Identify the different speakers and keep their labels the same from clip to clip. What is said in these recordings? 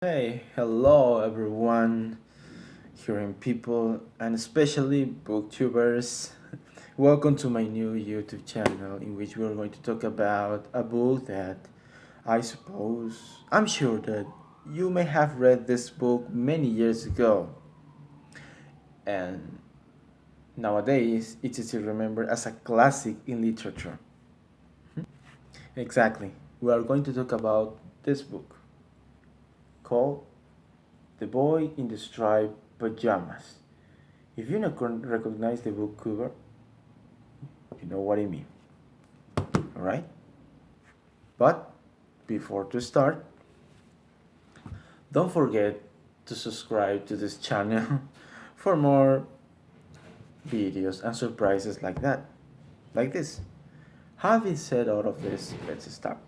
Speaker 1: Hey, hello everyone, hearing people and especially booktubers. Welcome to my new YouTube channel in which we're going to talk about a book that I'm sure that you may have read this book many years ago and nowadays it is still remembered as a classic in literature. Exactly, we are going to talk about this book called The Boy in the Striped Pyjamas. If you not recognize the book cover, you know what I mean. Alright? But before to start, don't forget to subscribe to this channel for more videos and surprises like that. Like this. Having said all of this, let's start.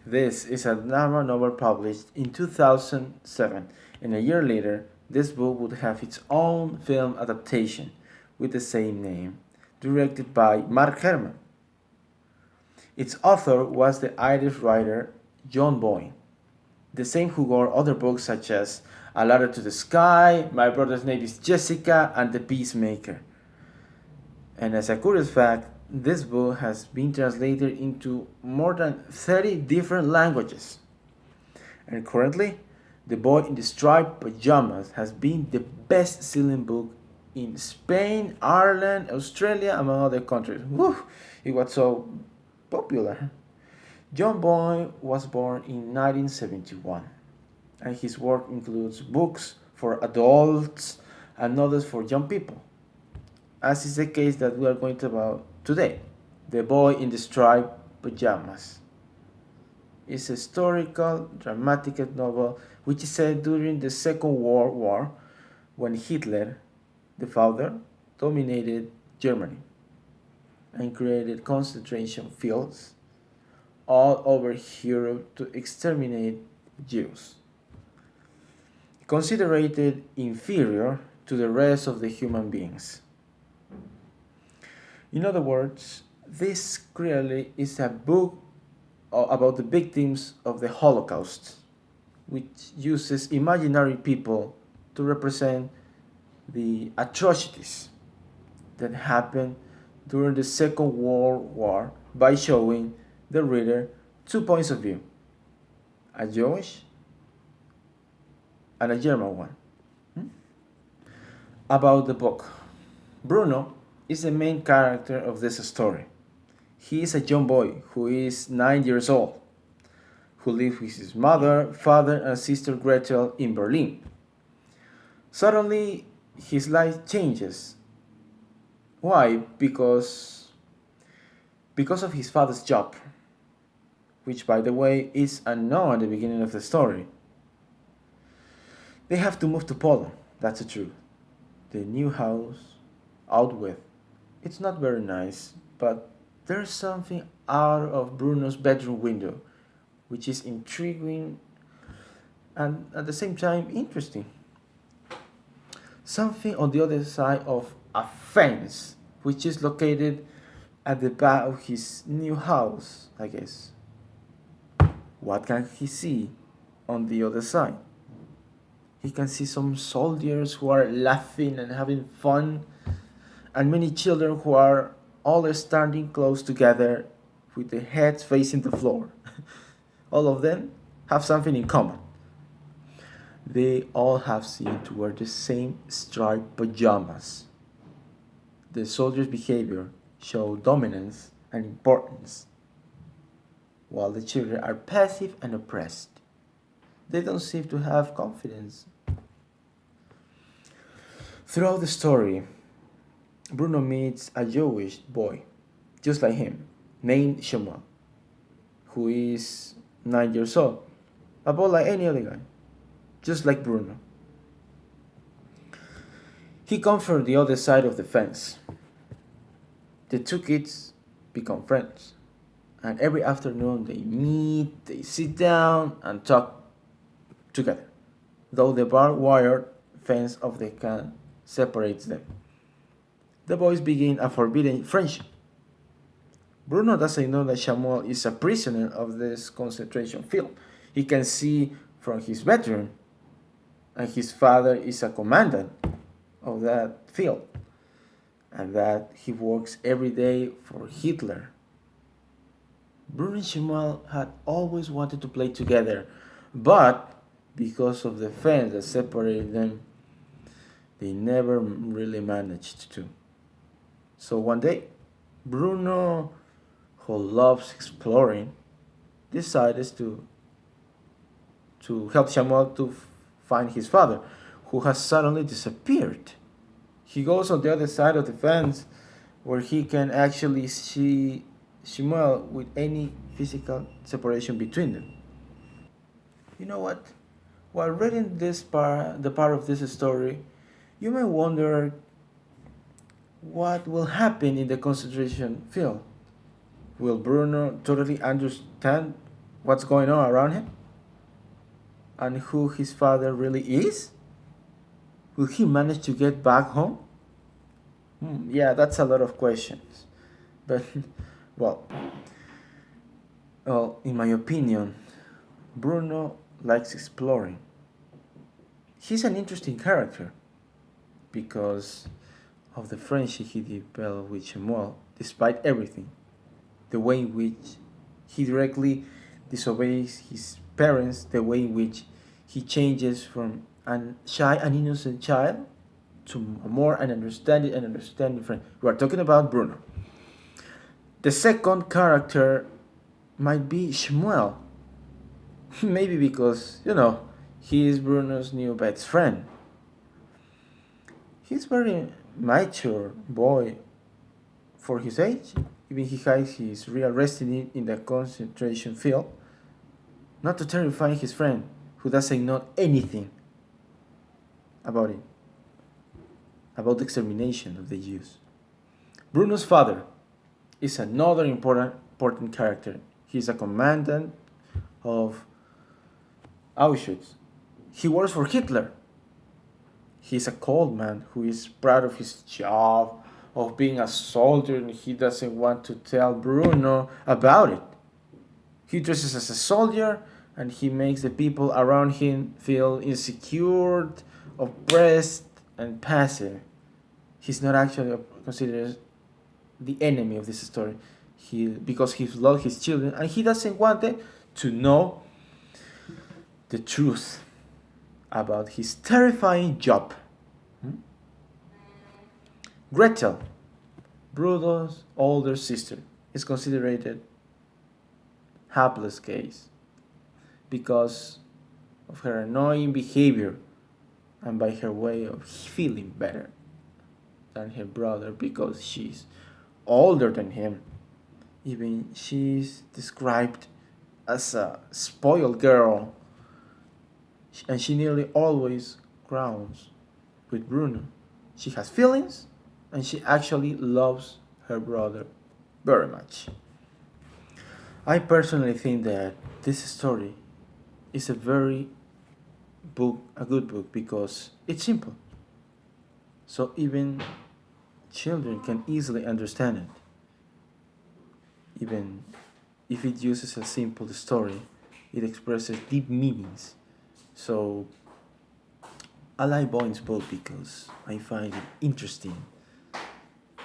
Speaker 1: This is a drama novel published in 2007, and a year later, this book would have its own film adaptation with the same name, directed by Mark Herman. Its author was the Irish writer John Boyne, the same who wrote other books such as A Ladder to the Sky, My Brother's Name is Jessica, and The Peacemaker. And as a curious fact, this book has been translated into more than 30 different languages. And currently, The Boy in the Striped Pyjamas has been the best selling book in Spain, Ireland, Australia, among other countries. Woo! It was so popular. John Boyne was born in 1971, and his work includes books for adults and others for young people, as is the case that we are going to about today. The Boy in the Striped Pyjamas is a historical, dramatic novel which is set during the Second World War when Hitler, the father, dominated Germany and created concentration fields all over Europe to exterminate Jews, considered inferior to the rest of the human beings. In other words, this clearly is a book about the victims of the Holocaust, which uses imaginary people to represent the atrocities that happened during the Second World War by showing the reader two points of view, a Jewish and a German one. About the book, Bruno is the main character of this story. He is a young boy who is 9 years old, who lives with his mother, father, and sister Gretel in Berlin. Suddenly, his life changes. Why? Because of his father's job, which, by the way, is unknown at the beginning of the story. They have to move to Poland, that's the truth. The new house, out with. It's not very nice, but there's something out of Bruno's bedroom window, which is intriguing and at the same time interesting. Something on the other side of a fence, which is located at the back of his new house, I guess. What can he see on the other side? He can see some soldiers who are laughing and having fun, and many children who are all standing close together with their heads facing the floor. All of them have something in common. They all have seen to wear the same striped pajamas. The soldiers' behavior shows dominance and importance, while the children are passive and oppressed. They don't seem to have confidence. Throughout the story, Bruno meets a Jewish boy, just like him, named Shmuel, who is 9 years old, about like any other guy, just like Bruno. He comes from the other side of the fence. The two kids become friends, and every afternoon they meet, they sit down, and talk together, though the barbed wire fence of the can separates them. The boys begin a forbidden friendship. Bruno doesn't know that Samuel is a prisoner of this concentration field. He can see from his bedroom, and his father is a commandant of that field, and that he works every day for Hitler. Bruno and Samuel had always wanted to play together, but because of the fence that separated them, they never really managed to. So one day, Bruno, who loves exploring, decides to help Samuel to find his father, who has suddenly disappeared. He goes on the other side of the fence where he can actually see Samuel with any physical separation between them. You know what? While reading the part of this story, you may wonder what will happen in the concentration field. Will Bruno totally understand what's going on around him? And who his father really is? Will he manage to get back home? Yeah, that's a lot of questions. But, well, in my opinion, Bruno likes exploring. He's an interesting character because of the friendship he developed with Samuel, despite everything. The way in which he directly disobeys his parents, the way in which he changes from an shy and innocent child to a more understanding friend. We are talking about Bruno. The second character might be Shmuel. Maybe because, he is Bruno's new best friend. He's very mature boy for his age. Even he hides his real destiny in the concentration field, not to terrify his friend, who doesn't know anything about it, about the extermination of the Jews. Bruno's father is another important character. He's a commandant of Auschwitz. He works for Hitler. He's a cold man who is proud of his job, of being a soldier, and he doesn't want to tell Bruno about it. He dresses as a soldier, and he makes the people around him feel insecure, oppressed, and passive. He's not actually considered the enemy of this story. Because he loves his children, and he doesn't want them to know the truth about his terrifying job. Gretel, Bruno's older sister, is considered hapless case because of her annoying behavior and by her way of feeling better than her brother because she's older than him. Even she's described as a spoiled girl, and she nearly always grounds with Bruno. She has feelings, and she actually loves her brother very much. I personally think that this story is a good book because it's simple. So even children can easily understand it. Even if it uses a simple story, it expresses deep meanings. So I like Boyne's book because I find it interesting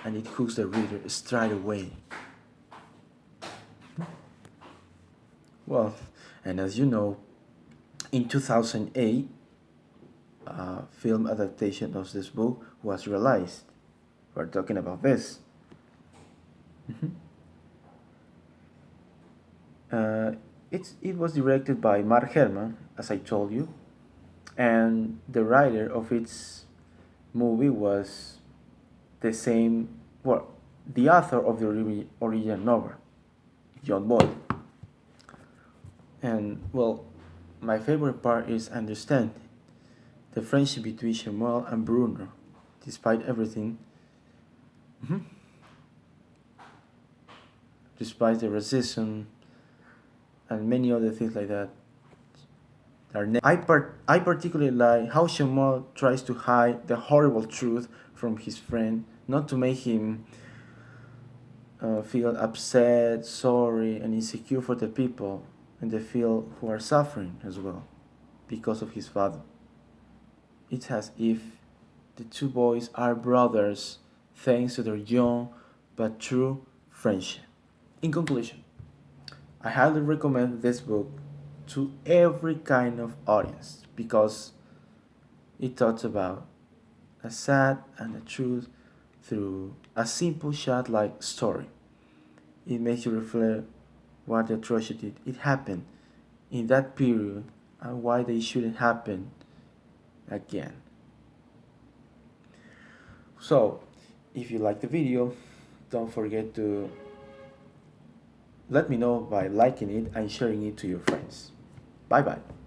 Speaker 1: and it hooks the reader straight away. Well, and as you know, in 2008, a film adaptation of this book was realized. We're talking about this. Uh, it was directed by Mark Herman, as I told you, and the writer of its movie was the same, well, the author of the original novel, John Boyle. And, well, my favorite part is understanding the friendship between Samuel and Bruno, despite everything, despite the racism and many other things like that. I particularly like how Samuel tries to hide the horrible truth from his friend, not to make him feel upset, sorry, and insecure for the people in the field who are suffering as well because of his father. It's as if the two boys are brothers thanks to their young but true friendship. In conclusion, I highly recommend this book to every kind of audience because it talks about a sad and a truth through a simple shot like story. It makes you reflect what the atrocity it happened in that period and why they shouldn't happen again. So, if you like the video, don't forget to let me know by liking it and sharing it to your friends. Bye bye.